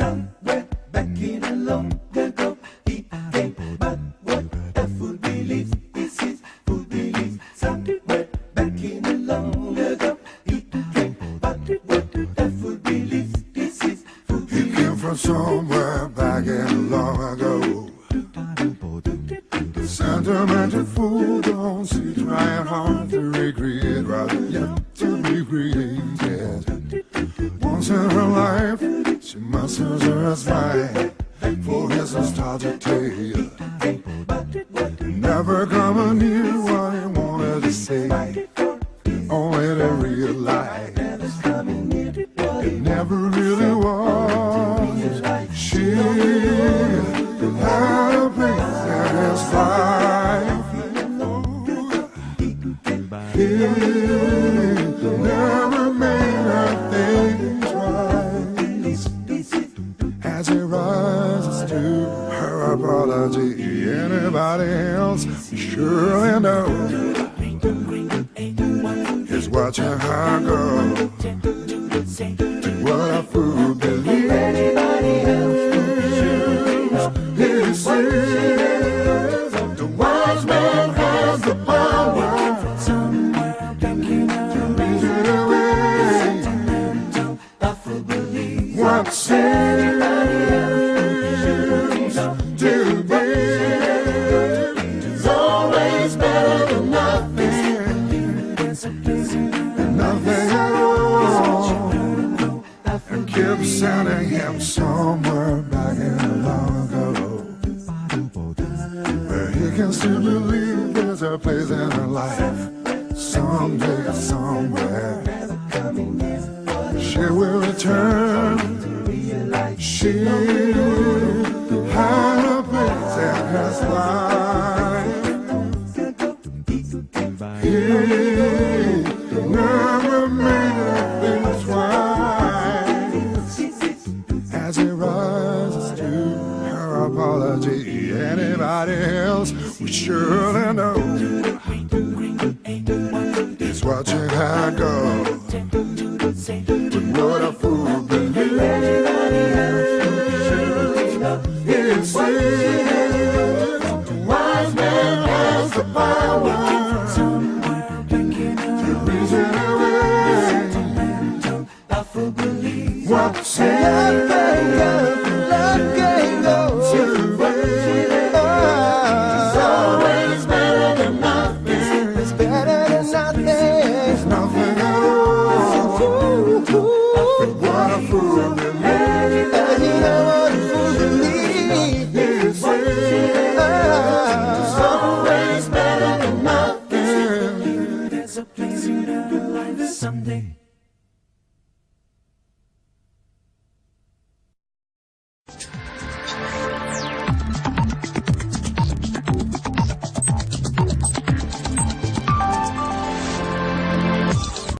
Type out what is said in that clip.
Somewhere back in a long ago, he came, but what a fool believes is his fool beliefs. Somewhere back in a long ago, he came, but what a fool believes is his fool beliefs. He came from somewhere back in long ago. Sentimental fool, don't see, trying hard to recreate, rather yet to be created. Once in her life, she must use her smile for his nostalgic tale. Never coming near what he wanted to say, only to realize it never really was. She had a place in his life. He never made her things right. As he rises to her apology, anybody else surely knows is watching her go. What a fool believes. Anybody else He says the wise man has the power to reason away what's anybody else to be. It's always better than nothing, nothing at all. And keep sending him somewhere back in long ago, where he can still believe there's a place in her life. Someday, somewhere, she will return. She had a place in his life. He never made her things right. As he rises to her apology, anybody else would surely know. He's watching her